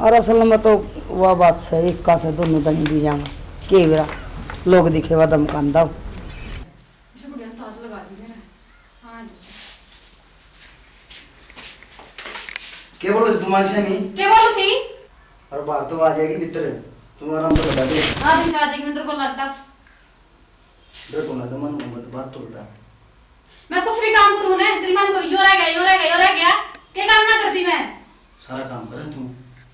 और असल में तो वह बात से एक का से दोनों दही भी जाऊंगा के बेरा लोग दिखे वा दम कांदा इसे बढ़िया तो हाथ लगा दी मैंने। हाँ दूसरा क्या बोल रही दिमाग से मैं क्या बोलू थी? और बाहर तो आ जाएगी भीतर तुम आराम से बता दे हाँ दिन आज 1 मिनट को लगता। डर को ना तो मन मत बात तो बता मैं कुछ भी काम करूँ ना तेरी मन को यो रह गया यो रह गया यो रह गया क्या काम ना करती मैं। सारा काम करे तू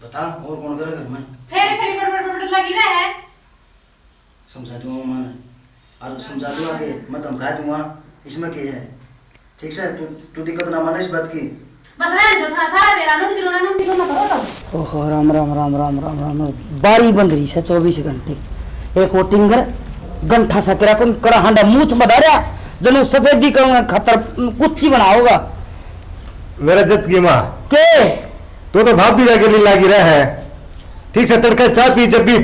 बता और कौन करे घर में फेरी बड़ लगी रहा है। समझा दूंगा मैं और समझा दूंगा कि मैं धमका दूंगा इसमें क्या है ठीक से तू दिक्कत ना माने इस बात की बस रहने दो था सारा मेरा नून किलो ना करो तब। ओहो राम राम राम राम राम राम बारी बंद रही है 24 घंटे एक वो टिंगर गंठा सा करा कौन करा हांडा मूछ बधा रहा जनु सफेदी करूंगा खतर कुछ ही बनाओगा मेरा जज की माँ के तो भाभी का गली लागी रहा है ठीक से तड़के चाय पी जब भी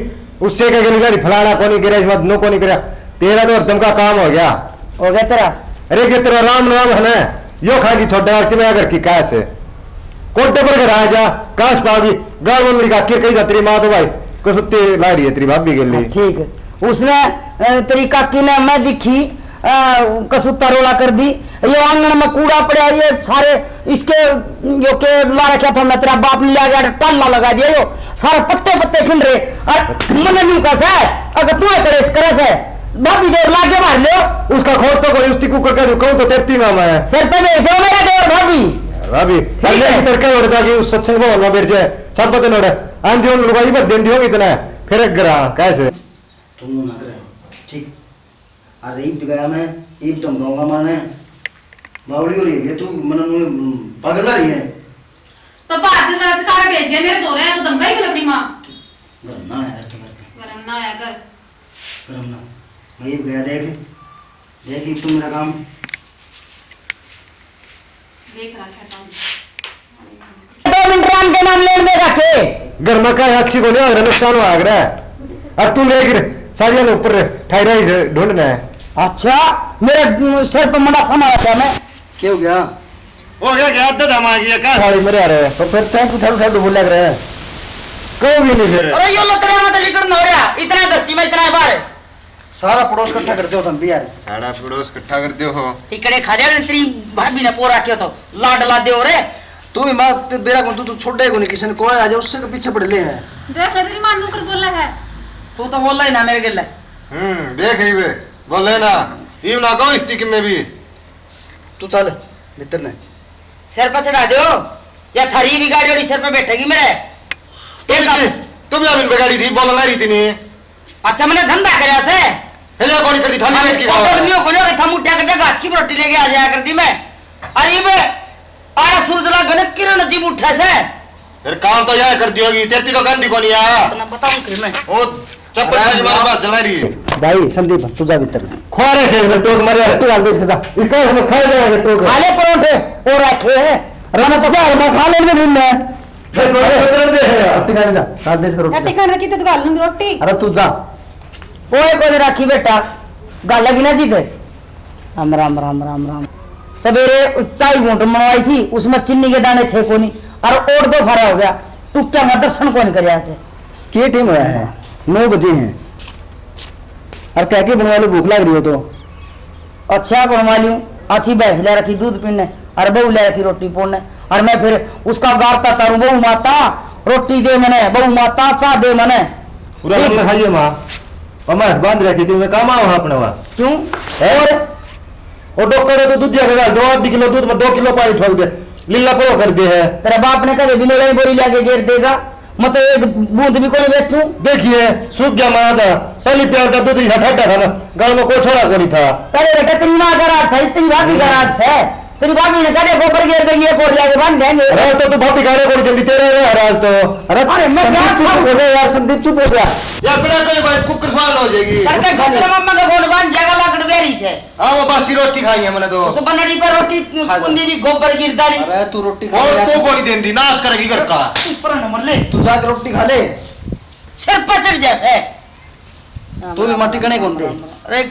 उससे का गली लागी फलाना को नहीं गिरा इसमें नो को नहीं गिरा तेरा तो दम का काम हो गया तेरा अरे कि तेरा राम राम है ना यो खागी छोटा कि मैं अगर की काय से कोटे पर घर आ जा काश पागी गाँव में का किर कही जा तेरी माँ तो भाई को सुत्ती ला रही है तेरी भाभी के लिए ठीक है उसने तेरी काकी ने मैं दिखी कसुत्ता रोला कर दी ये आंगन में कूड़ा पड़ा ये सारे इसके यो के ला रखा था मैं तेरा बाप ने लगा टल्ला लगा दिया यो सारे पत्ते पत्ते खिल रहे और मन नहीं कैसा है अगर तू करे इस तरह से भाभी देर लाके मार लो उसका खोद तो कोई उसकी कुकर का जो कहूँ तो तेरती मामा है सर पे भेजो मेरा देर भाभी भाभी अगले की तरके उड़ जाके उस सत्संग भवन में बैठ जाए सब पता नहीं उड़े आंधी उन लुगाई पर दिन दियो इतना फिर एक ग्रह कैसे तुम ना करे ठीक अरे ईद गया मैं ईद धमकाऊंगा माने बावड़ी हो रही है तू मन पागल रही है तो बात में से कागज भेज दिया मेरे दो रहे तो दमका ही कर अपनी माँ ना यार तुम्हारे गरम ना आया कर करम ना मैं ईद गया देख ईद तू मेरा काम देख रखा था 2 मिनट राम के नाम लेने का के घर में का अच्छी को नहीं नुकसान हो आग रहा है और तू लेकर साड़ियां ऊपर ठहरा ढूंढना है अच्छा मेरे सर पे मना समाया था मैं क्या हो गया हो गया क्या आदत हम आ गई क्या साड़ी मेरे आ रहे हैं तो फिर टाइम उठा उठा बोल लग रहा है कोई भी नहीं फिर अरे यो लतरा मत लिखण हो रहा इतना धरती में इतना बाहर सारा पड़ोस इकट्ठा करते हो तुम भी यार साड़ा पड़ोस इकट्ठा करते हो इकड़े खा जा तेरी भाभी ने पोरा किया तो लाड ला दे रे तू भी मां बेरा को तू छोड़े को नहीं किसी ने कोई आ जाए उससे के पीछे पड़ ले है देख ले तेरी मां नौकर बोल रहा है तू तो बोल ही ना मेरे गिल्ला देख ही वे बोले ना ये ना को स्टिक में भी तू चल भीतर ने सिर पे चढ़ा दो या थारी भी गाड़ी वाली सिर पे बैठेगी मेरे तुम भी अभी गाड़ी थी बोल ला रही थी नहीं अच्छा मैंने धंधा करया से हेला कौन करती थाली बैठ की और लियो कोने के थम उठा के घास की रोटी लेके आ जाया करती मैं अरे बे आड़ा सूरज ला गने किरण जीव उठा से फिर काम तो यह कर दी होगी तेरी तो गंदी कोनी आ ना बताऊं कि मैं ओ चप्पल आज हमारे पास जला रही है भाई संदीप तू जा भीतर खोरे खेल टोक मारे तू डाल दे इसके साथ इसका हम खा जाएंगे टोक खाले परोठे और रखे हैं राना तो जा मैं खा लेंगे दिन में फिर पकड़ दे रोटी खाने जा डाल दे इसको रोटी रोटी खाने की तो गाल लूंगी रोटी अरे तू जा ओए कोई राखी बेटा गाल लगी ना जीते राम राम राम राम राम सवेरे चाय घूंट मनवाई थी उसमें चीनी के दाने थे कोनी और और दो फरा हो गया तू क्या मैं दर्शन कौन कर से के टाइम होया है 9 बजे हैं और क्या के बनवा लो भूख लग रही हो तो अच्छा बनवा लूं अच्छी भैंस ले रखी दूध पीने और बहू ले रखी रोटी पोड़ने और मैं फिर उसका गारता तारू बहू माता रोटी दे मने बहू माता चाह दे मने पूरा हमने खाइए मां और मैं बांध रखी थी मैं काम आऊं अपने वहां क्यों और डॉक्टर तो दूध दिया 2 किलो दूध में 2 किलो पानी ठोक दे लीला पो कर दे है तेरा बाप ने कभी बिना गई बोरी लाके घेर देगा मैं तो एक बूंद भी कोई बेचूं देखिए सूख गया मारा था सली प्यार का दूध हटाटा था ना गांव में कोई छोड़ा कोई था अरे बेटा तेरी माँ का राज था तेरी भाभी का राज है तेरी भाभी ने कहा गोबर घेर देगी एक और लाके बांध देंगे अरे तो तू भाभी खाने को जल्दी तेरे रे हराज तो अरे मैं क्या चुप हो गया यार संदीप चुप हो गया या बिना कोई बात कुकर फाल हो जाएगी करके खतरे मम्मा का फोन बांध जाएगा लाकड़ बेरी से हां वो बासी रोटी खाई है मैंने तो उस बनड़ी पर रोटी कुंदी दी गोबर गिरदारी अरे तू रोटी खा और ले तू कोई देंदी नाश करेगी घर का इस पर नंबर ले तू जाकर रोटी खा ले सिर पर चढ़ जैसे तू भी माटी कने कौन दे अरे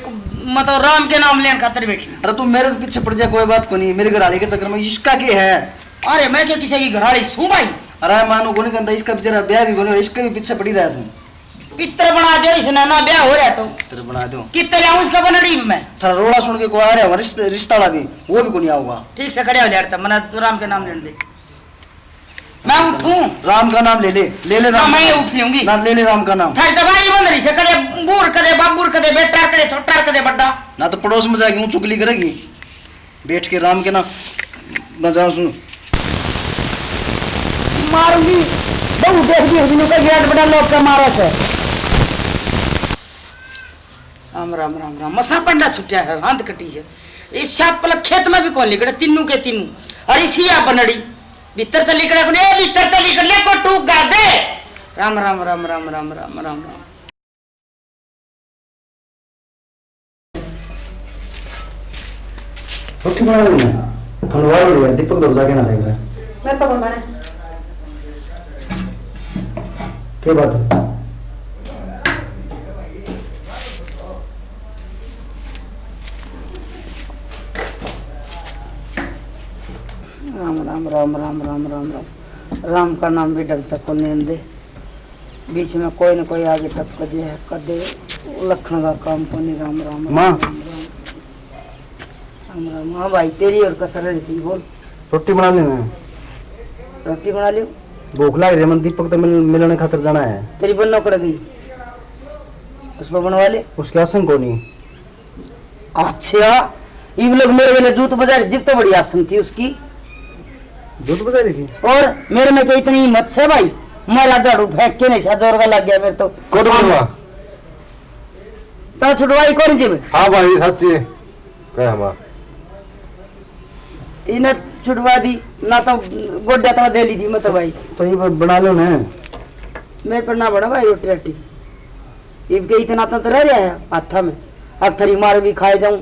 मतलब राम के नाम लेने खातिर बैठी अरे तू मेरे पीछे पड़ जा कोई बात को नहीं मेरे घरवाली के चक्कर में इसका क्या है अरे मैं क्या किसी की घरवाली सू भाई अरे मानो कोने कहता इसका बेचारा ब्याह भी कोने इसके भी पीछे पड़ी रहा तू पितर बना दो इसने ना ब्याह हो रहा तो तेरे बना दो कितने लाऊं इसका बनड़ी में थारा रोड़ा सुन के कोई आ रहा है रिश्ता वाला भी वो भी कोनी आऊंगा ठीक से खड़े हो जाता मना तो राम के नाम लेने दे मैं उठूं राम का नाम ले ले राम मैं उठ लूंगी ना ले राम का नाम थारी दवाई बंद रही से करे बूढ़ करे बाबूर करे बेटा करे छोटा करे बड़ा ना तो पड़ोस में जाएगी चुगली करेगी बैठ के राम के नाम बजाओ सुन मारूंगी बहु देख दी हजनू का गेट बड़ा लोग का मारा से राम राम राम राम मसा पंडा छुट्या है हाथ कटी से इस शाप पल खेत में भी कौन लिखड़े तीनू के तीनू और इसी आ बनड़ी भीतर तो लिखड़ा को ए भीतर तो लिखड़ ले को टूक गा दे राम राम राम राम राम राम राम राम रोटी बना ली मैं खनवा ली दीपक दौड़ जाके ना देख रहा मेरे को कौन बना क्या बात है राम राम राम राम राम राम राम राम का नाम भी डग तक को नींद दे बीच में कोई न कोई आगे तक कदे लखन का काम को नहीं राम राम माँ। राम राम हाँ भाई तेरी और कसर रहती बोल रोटी बना ली मैं रोटी बना लियो भूख लग रही है मन दीपक तो मिलने खातिर जाना है तेरी बन्नो कर गई उस पर बनवा ले उसके आसन को नहीं अच्छा ये लोग मेरे वेले जूत बजा जिप तो बड़ी आसन थी उसकी दूध बजा रही थी और मेरे में तो इतनी हिम्मत से भाई मारा झाड़ू फेंक के नहीं सा जोर का लग गया मेरे तो कौन बनवा तो छुटवाई कौन जी हाँ भाई सच्ची कह हम इन्हें छुटवा दी ना तो गोड्या तो दे ली थी मैं तो भाई तो ये बना लो ना मेरे पर ना बड़ा भाई रोटी रोटी इनके इतना तो रह रहा है हाथा में अब थरी मार भी खाए जाऊं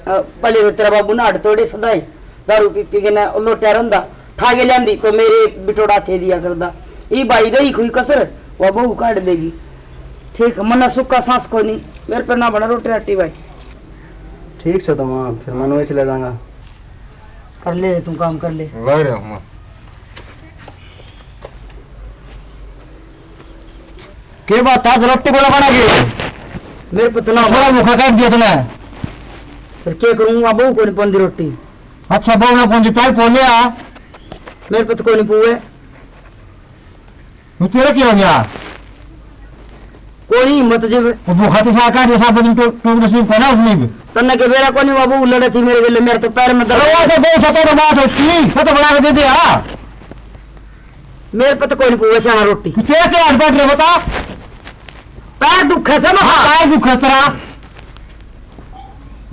पहले तो तेरा बाबू ना तोड़े सदाई दारू पी पी के ना लोटिया रंदा ठागे लियांदी तो मेरे बिटोड़ा थे दिया करदा ये भाई रही खुई कसर वह बहू काट देगी ठीक मना सुखा सांस को नहीं मेरे पर ना बना रोटी रोटी भाई ठीक से तो माँ फिर मैं वही चले जाऊंगा कर ले तुम काम कर ले लग रहा हूँ के बात था रोटी गोला बना के मेरे पर तो ना थोड़ा मुखा काट दिया तूने फिर क्या करूंगा बहू को नहीं पंदी रोटी अच्छा बहु ना पहुंची ताई पहुंच गया मेरे पर तो कोई नहीं पुए तू तेरा क्या हो गया कोई नहीं मत जब वो भूखा तो साका जैसा बदन तो नसीब को ना उसमें भी तन्ने के बेरा कोनी बाबू लड़े थी मेरे वेले मेरे तो पैर में दर्द वो तो बहुत सतो तो बात है उसकी तो बना के दे दिया मेरे पे तो कोई नहीं पुए से रोटी तू तेरा क्या हाथ बैठ रहे बता पैर दुख है सब काय दुख है तेरा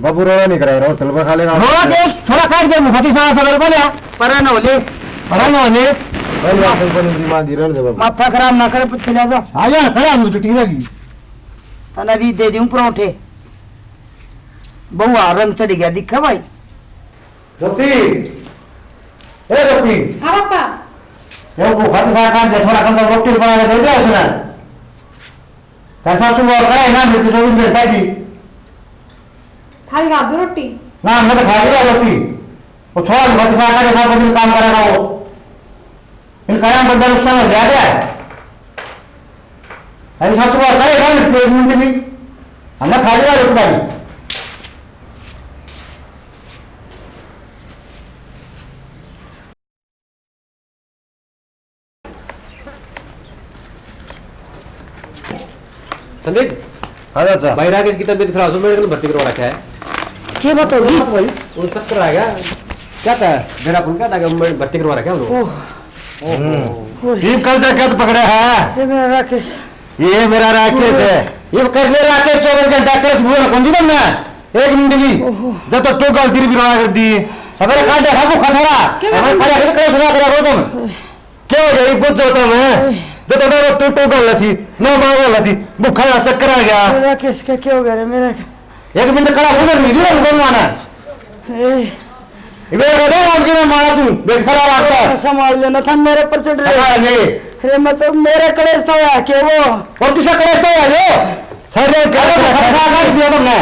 बाबू रोना नहीं कराएगा होटल में खा लेगा रोना के थोड़ा काट दे भूखा तो सारा सगर बोलिया पर न होले अरे ना ने दिमाग गिरन दे बाबू माथा खराब ना करे पुछ ले जा आ जा खड़ा हम छुट्टी लगी तने भी दे दूं परोठे बहुआ रंग चढ़ गया दिखा भाई रोटी ए रोटी हाँ पापा ये भूखा तो सारा काट दे थोड़ा कम रोटी बना के दे दे उसने कैसा सुबह करे ना मिर्च 24 घंटे की खाली खा दो रोटी ना मैं तो खा लिया रोटी वो छोड़ भूखा तो सारा काट सारा दिन काम करेगा वो इन काम बंदा नुकसान हो जाएगा ऐसा सुबह करे ना मिर्च 1 मिनट भी हमने खा लिया रोटी भाई संदीप हाँ चाचा भाई राकेश की तबीयत खराब हो मेरे को भर्ती करवा रखा है क्या बताओगी भाई वो चक्कर आ गया क्या था मेरा फोन क्या था कि मैं भर्ती करवा रखा है उन्होंने ये कल तक क्या पकड़ा है ये मेरा राकेश ये मेरा राकेश है ये कर ले राकेश 24 घंटा कर बोल कौन दी तुमने 1 मिनट की जब तक तू गलती भी रहा कर दी अगर काट दे खाबू खतरा हमें पड़ा के करे सुना करा तुम क्यों यही बुझ जो तुम जो तो तू गल थी न मांगल थी भूखा चक्कर आ गया राकेश का क्या हो गया रे मेरा 1 मिनट खड़ा उधर नहीं दिया कौन माना ये रे और की मैं मारा तू बैठ खड़ा रहता है संभाल लेना था मेरे पर चढ़ रहे हाँ ये अरे मतलब मेरे कलेश था यार के वो और किसे करे तो है जो सर रे क्या काट दिया तुमने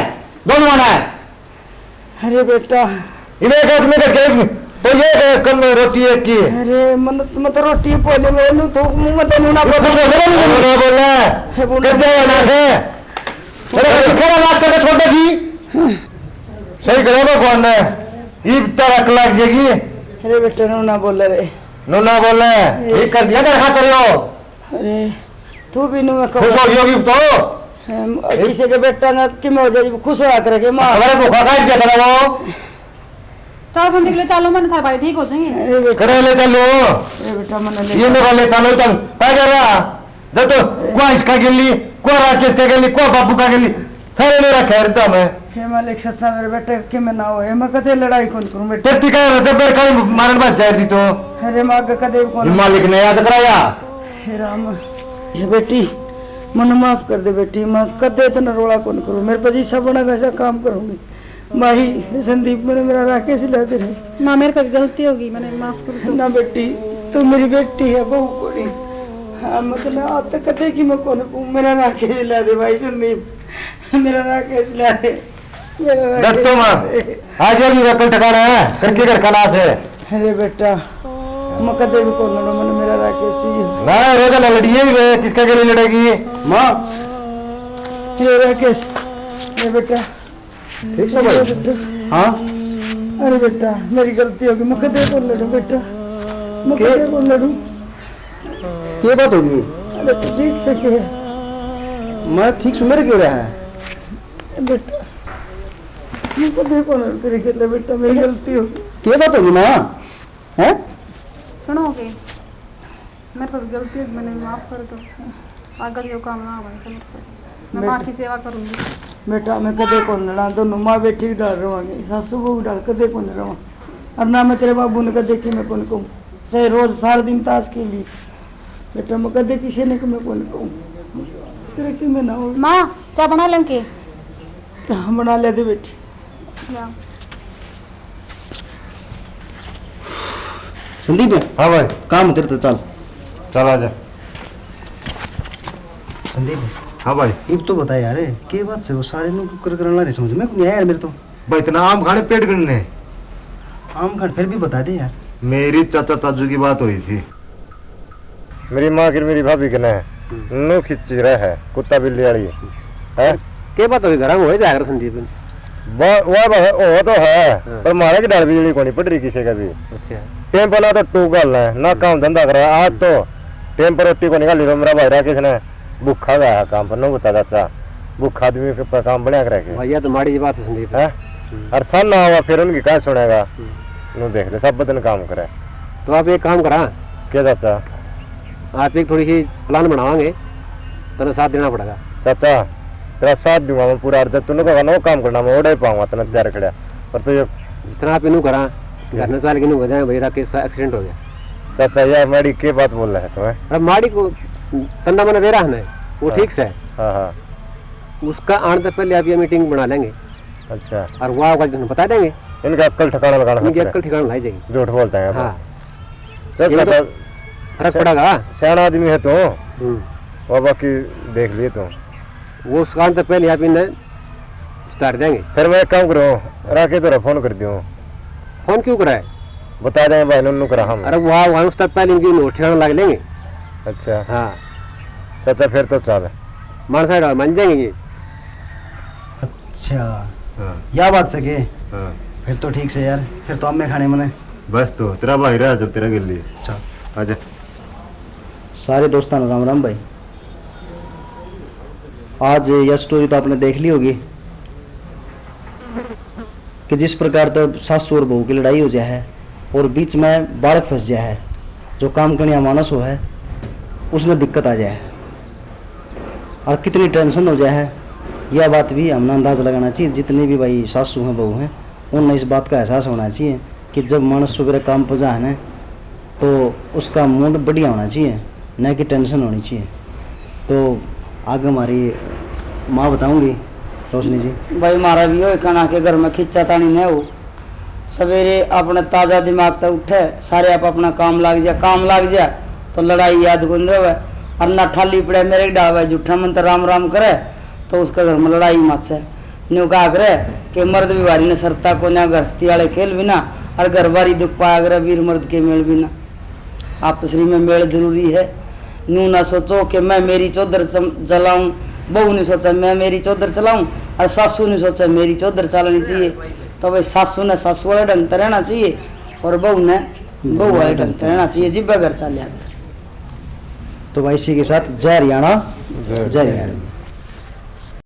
दोनों माना है अरे बेटा इन्हें कहते में के तो ये कम रोटी एक की अरे मन मत रोटी पोले में नु तो मुंह में तो ना बोल बोला कर दे ना है अरे खरा बात करके छोड़ देगी सही करो भगवान ने ईब तक लग जाएगी। अरे बेटा नु बोल रे नो बोल ये कर दिया कर खा करियो। अरे तू भी नु खुश हो गई तो किसी के बेटा ना कि मैं हो जाए खुश होया करे के मां हमारे भूखा काट दिया था वो चलो संदीप ले चलो मैंने थारे भाई ठीक हो जाएंगे। अरे बेटा करे ले चलो अरे बेटा मन ले ये ले वाले चलो तुम क्या कर रहा दे तो कोई इसका गिल्ली कोई राकेश का गिल्ली कोई बाबू का गिल्ली सारे मेरा खैर तो मैं हे मालिक सच्चा मेरे बेटे के मैं ना होए मैं कदे लड़ाई कौन करूं बेटा तेरी का दबर का मारन बात जाए दी तो अरे मां का कदे कौन मालिक ने याद कराया। हे राम ये बेटी मन माफ कर दे बेटी मैं कदे इतना रोड़ा कौन करूं मेरे पति सब बना कैसा काम करूंगी माही संदीप मैंने मेरा राकेश ला दे रहे माँ मेरे को गलती होगी मैंने माफ कर दो ना बेटी तू मेरी बेटी है बहू कोड़ी हाँ मतलब आज तक कदे की मैं कौन मेरा राकेश ला दे भाई संदीप मेरा राकेश ला दे डर तो मां आज वाली रकल ठिकाना है करके कर कला से अरे बेटा मैं कदे भी कौन लड़ो मैंने मेरा राकेश ही ना रोजा ना लड़िए वे किसका के लिए लड़ेगी माँ ये राकेश ये बेटा ठीक है भाई हाँ अरे बेटा मेरी गलती होगी मैं कदे कौन लड़ू बेटा मैं कदे कौन लड़ू ये बात होगी अरे तू ठीक से कह मैं ठीक सुन क्यों रहा है बेटा मैं कदे कौन लड़ू तेरी खेले बेटा मेरी गलती होगी ये बात होगी माँ हैं सुनोगे मेरे को गलती होगी मैंने माफ कर दो आगे जो काम ना हो मैं माँ की सेवा करूंगी। बेटा मैं कदे कौन लड़ा दोनों माँ बेटी भी डाल रवांगे सासू को भी डाल कदे कौन रवा और ना मैं तेरे बाबू ने कदे कि मैं कौन कहूँ चाहे रोज सारा दिन ताश के लिए बेटा मैं कदे किसी ने मैं कौन कहूँ तेरे कि मैं ना हो माँ चाय बना लें के हम बना ले दे बेटी संदीप हाँ भाई काम तेरे तो चल चल आ जा संदीप हाँ भाई अब तो बता यार के बात से वो सारे नु कर करना नहीं समझ में नहीं आया यार मेरे तो भाई इतना आम खाने पेट गिरने आम खान फिर भी बता दे यार मेरी चाचा ताजू की बात हुई थी मेरी माँ की मेरी भाभी के ने नो खिंच रहा है कुत्ता बिल्ली वाली है के बात होगी घर में हो जाएगा संदीप वो तो है पर मारे की डाल बिजली को नहीं पड़ रही किसी का भी अच्छा टेम पर ना तो टू गल है ना काम धंधा कर रहा है आज तो टेम पर रोटी को निकाली तो मेरा भाई राकेश ने भूखा गया काम पर न बता चाचा भूखा आदमी पर काम बढ़िया करे भैया तो माड़ी बात है संदीप है और सन ना हुआ फिर उनकी क्या सुनेगा नु देख ले सब बदन काम करे तो आप एक काम करा क्या चाचा आप एक थोड़ी सी प्लान बनावांगे तो साथ देना पड़ेगा चाचा तेरा साथ दूंगा मैं पूरा जब तूने कहा ना वो काम करना मैं ओढ़ पाऊंगा तेना तैयार खड़ा पर तो ये जिस तरह आप इनू करा घर में चाल के हो जाए भैया के एक्सीडेंट हो गया चाचा यार माड़ी के बात बोल रहा है तुम्हें अरे माड़ी को तंदा मैंने दे रहा है वो ठीक से है हाँ हाँ उसका आने से पहले आप ये मीटिंग बना लेंगे अच्छा और वहाँ का बता देंगे इनका अक्कल ठिकाना लगाना इनकी अक्कल ठिकाना लाई जाएगी झूठ बोलते हैं हाँ चल ये तो चाचा फर्क पड़ेगा सियाना आदमी है तो और बाकी देख लिए तो वो उसका आने से पहले आप इन्हें उतार देंगे फिर मैं एक काम करूँ राके तो फोन कर दूँ फोन क्यों कराए बता देंगे भाई नन्नू करा हम अरे वहाँ उसका पहले इनकी नोट ठिकाना लगा लेंगे अच्छा हाँ चाचा फिर तो चल मान साइड मान जाएंगे ये अच्छा या बात सके फिर तो ठीक से यार फिर तो अब मैं खाने मने बस तो तेरा भाई रहा जब तेरा गिल्ली चल आजा सारे दोस्तों राम राम भाई। आज यह स्टोरी तो आपने देख ली होगी कि जिस प्रकार तो सासू और बहू की लड़ाई हो जाए है और बीच में बालक फंस जाए है जो काम करने मानस हो है उसमें दिक्कत आ जाए और कितनी टेंशन हो जाए है यह बात भी हमने अंदाज़ लगाना चाहिए। जितनी भी भाई सासू हैं बहू हैं उन्हें इस बात का एहसास होना चाहिए कि जब मानस सुबह काम पर जा है तो उसका मूड बढ़िया होना चाहिए न कि टेंशन होनी चाहिए। तो आगे हमारी माँ बताऊंगी रोशनी जी। भाई मारा भी हो कना के घर में खिंचा तानी नहीं हो सवेरे अपने ताज़ा दिमाग तक उठे सारे आप अपना काम लाग जा तो लड़ाई याद गुन रहे और ना ठाली पड़े मेरे डावे जूठा मंत्र राम राम करे तो उसका घर में लड़ाई मच है न्यू कहा करे कि मर्द बिवारी ने सरता को ना गृहस्थी वाले खेल भी ना और घर बारी दुख पाया वीर मर्द के मेल बिना। आपसरी में मेल जरूरी है। नू ना सोचो कि मैं मेरी चौधर चलाऊं, बहू ने सोचा मैं मेरी चौधर चलाऊं, और सासू ने सोचा मेरी चौधर चलानी चाहिए। तो भाई सासू ने सासू वाले ढंग से रहना चाहिए और बहू ने बहू वाले ढंग से रहना चाहिए। जिब्बा घर चल। तो भाई इसी के साथ जय हरियाणा, जय हरियाणा।